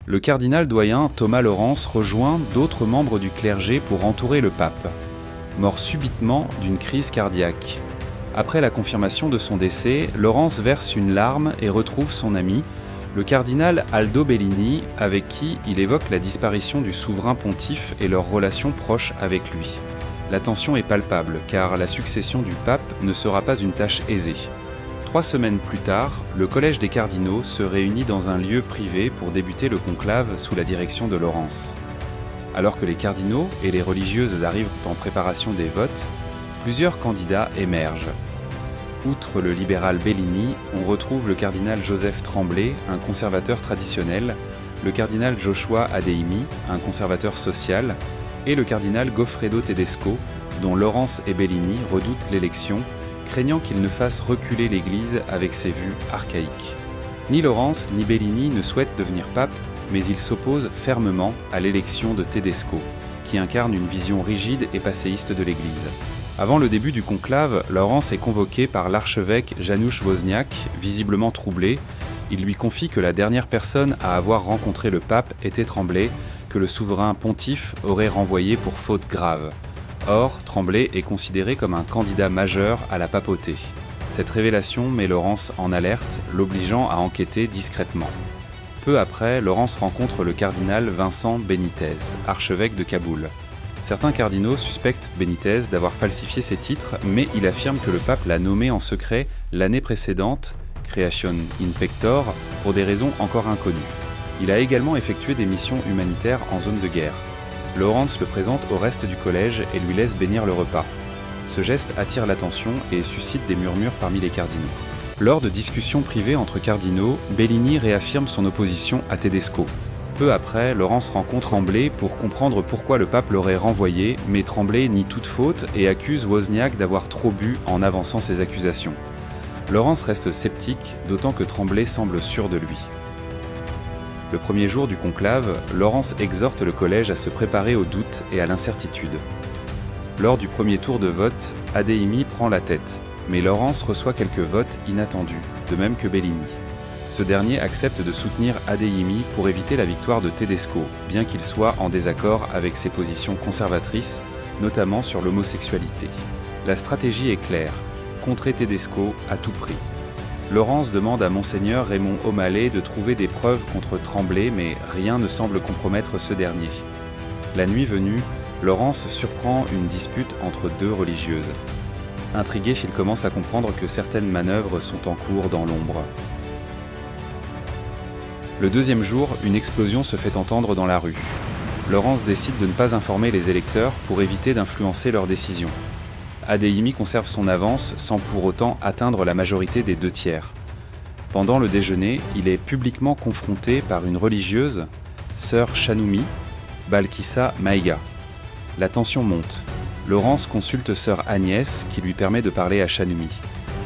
le cardinal doyen Thomas Laurence rejoint d'autres membres du clergé pour entourer le pape, mort subitement d'une crise cardiaque. Après la confirmation de son décès, Laurence verse une larme et retrouve son ami, le cardinal Aldo Bellini, avec qui il évoque la disparition du souverain pontife et leur relation proche avec lui. La tension est palpable, car la succession du pape ne sera pas une tâche aisée. 3 semaines plus tard, le collège des cardinaux se réunit dans un lieu privé pour débuter le conclave sous la direction de Laurence. Alors que les cardinaux et les religieuses arrivent en préparation des votes, plusieurs candidats émergent. Outre le libéral Bellini, on retrouve le cardinal Joseph Tremblay, un conservateur traditionnel, le cardinal Joshua Adeimi, un conservateur social, et le cardinal Goffredo Tedesco, dont Laurence et Bellini redoutent l'élection, craignant qu'il ne fasse reculer l'Église avec ses vues archaïques. Ni Laurence ni Bellini ne souhaitent devenir pape, mais ils s'opposent fermement à l'élection de Tedesco, qui incarne une vision rigide et passéiste de l'Église. Avant le début du conclave, Laurence est convoqué par l'archevêque Janusz Wozniak, visiblement troublé. Il lui confie que la dernière personne à avoir rencontré le pape était Tremblay, que le souverain pontife aurait renvoyé pour faute grave. Or, Tremblay est considéré comme un candidat majeur à la papauté. Cette révélation met Laurence en alerte, l'obligeant à enquêter discrètement. Peu après, Laurence rencontre le cardinal Vincent Benitez, archevêque de Kaboul. Certains cardinaux suspectent Benitez d'avoir falsifié ses titres, mais il affirme que le pape l'a nommé en secret l'année précédente, Creation in Pector, pour des raisons encore inconnues. Il a également effectué des missions humanitaires en zone de guerre. Laurence le présente au reste du collège et lui laisse bénir le repas. Ce geste attire l'attention et suscite des murmures parmi les cardinaux. Lors de discussions privées entre cardinaux, Bellini réaffirme son opposition à Tedesco. Peu après, Laurence rencontre Tremblay pour comprendre pourquoi le pape l'aurait renvoyé, mais Tremblay nie toute faute et accuse Wozniak d'avoir trop bu en avançant ses accusations. Laurence reste sceptique, d'autant que Tremblay semble sûr de lui. Le premier jour du conclave, Laurence exhorte le collège à se préparer au doute et à l'incertitude. Lors du premier tour de vote, Adeimi prend la tête, mais Laurence reçoit quelques votes inattendus, de même que Bellini. Ce dernier accepte de soutenir Adeimi pour éviter la victoire de Tedesco, bien qu'il soit en désaccord avec ses positions conservatrices, notamment sur l'homosexualité. La stratégie est claire, contrer Tedesco à tout prix. Laurence demande à Monseigneur Raymond O'Malley de trouver des preuves contre Tremblay, mais rien ne semble compromettre ce dernier. La nuit venue, Laurence surprend une dispute entre 2 religieuses. Intrigué, il commence à comprendre que certaines manœuvres sont en cours dans l'ombre. Le deuxième jour, une explosion se fait entendre dans la rue. Laurence décide de ne pas informer les électeurs pour éviter d'influencer leurs décisions. Adeimi conserve son avance sans pour autant atteindre la majorité des 2/3. Pendant le déjeuner, il est publiquement confronté par une religieuse, sœur Chanoumi, Balkissa Maïga. La tension monte. Laurence consulte sœur Agnès qui lui permet de parler à Chanoumi.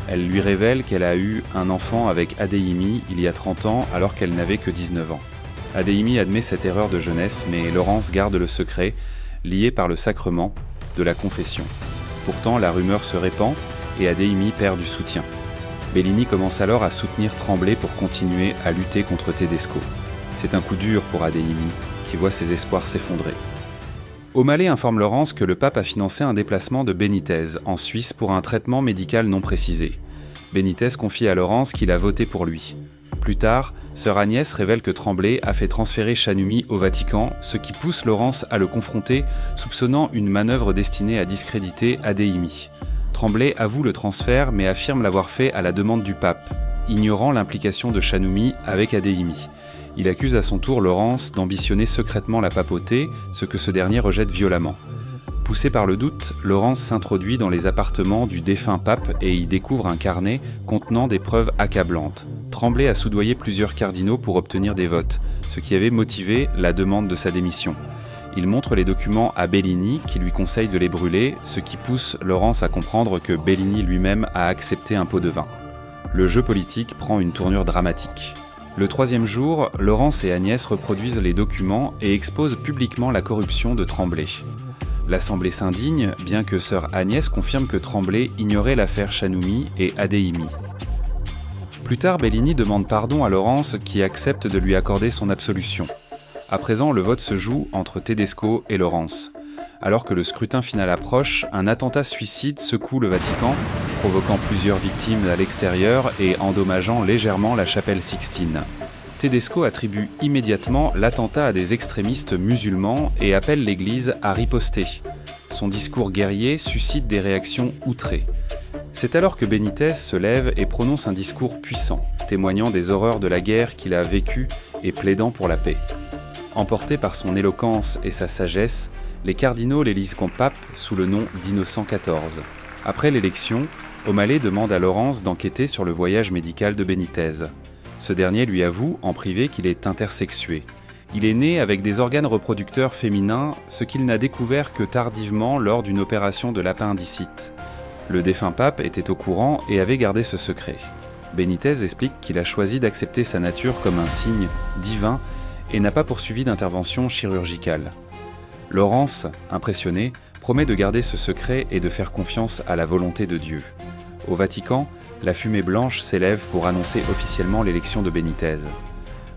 Elle lui révèle qu'elle a eu un enfant avec Adeimi il y a 30 ans alors qu'elle n'avait que 19 ans. Adeimi admet cette erreur de jeunesse, mais Laurence garde le secret, lié par le sacrement de la confession. Pourtant, la rumeur se répand et Adeimi perd du soutien. Bellini commence alors à soutenir Tremblay pour continuer à lutter contre Tedesco. C'est un coup dur pour Adeimi, qui voit ses espoirs s'effondrer. O'Malley informe Laurence que le pape a financé un déplacement de Benitez en Suisse pour un traitement médical non précisé. Benitez confie à Laurence qu'il a voté pour lui. Plus tard, sœur Agnès révèle que Tremblay a fait transférer Chanoumi au Vatican, ce qui pousse Laurence à le confronter, soupçonnant une manœuvre destinée à discréditer Adeimi. Tremblay avoue le transfert mais affirme l'avoir fait à la demande du pape, ignorant l'implication de Chanoumi avec Adeimi. Il accuse à son tour Laurence d'ambitionner secrètement la papauté, ce que ce dernier rejette violemment. Poussé par le doute, Laurence s'introduit dans les appartements du défunt pape et y découvre un carnet contenant des preuves accablantes. Tremblay a soudoyé plusieurs cardinaux pour obtenir des votes, ce qui avait motivé la demande de sa démission. Il montre les documents à Bellini, qui lui conseille de les brûler, ce qui pousse Laurence à comprendre que Bellini lui-même a accepté un pot de vin. Le jeu politique prend une tournure dramatique. Le troisième jour, Laurence et Agnès reproduisent les documents et exposent publiquement la corruption de Tremblay. L'Assemblée s'indigne, bien que sœur Agnès confirme que Tremblay ignorait l'affaire Chanoumi et Adeimi. Plus tard, Bellini demande pardon à Laurence qui accepte de lui accorder son absolution. À présent, le vote se joue entre Tedesco et Laurence. Alors que le scrutin final approche, un attentat suicide secoue le Vatican, provoquant plusieurs victimes à l'extérieur et endommageant légèrement la chapelle Sixtine. Tedesco attribue immédiatement l'attentat à des extrémistes musulmans et appelle l'Église à riposter. Son discours guerrier suscite des réactions outrées. C'est alors que Benítez se lève et prononce un discours puissant, témoignant des horreurs de la guerre qu'il a vécue et plaidant pour la paix. Emportés par son éloquence et sa sagesse, les cardinaux l'élisent comme pape sous le nom d'Innocent XIV. Après l'élection, O'Malley demande à Laurence d'enquêter sur le voyage médical de Benítez. Ce dernier lui avoue, en privé, qu'il est intersexué. Il est né avec des organes reproducteurs féminins, ce qu'il n'a découvert que tardivement lors d'une opération de l'appendicite. Le défunt pape était au courant et avait gardé ce secret. Benítez explique qu'il a choisi d'accepter sa nature comme un signe divin et n'a pas poursuivi d'intervention chirurgicale. Laurence, impressionnée, promet de garder ce secret et de faire confiance à la volonté de Dieu. Au Vatican, la fumée blanche s'élève pour annoncer officiellement l'élection de Benítez.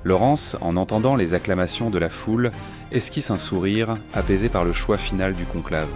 Laurence, en entendant les acclamations de la foule, esquisse un sourire, apaisé par le choix final du conclave.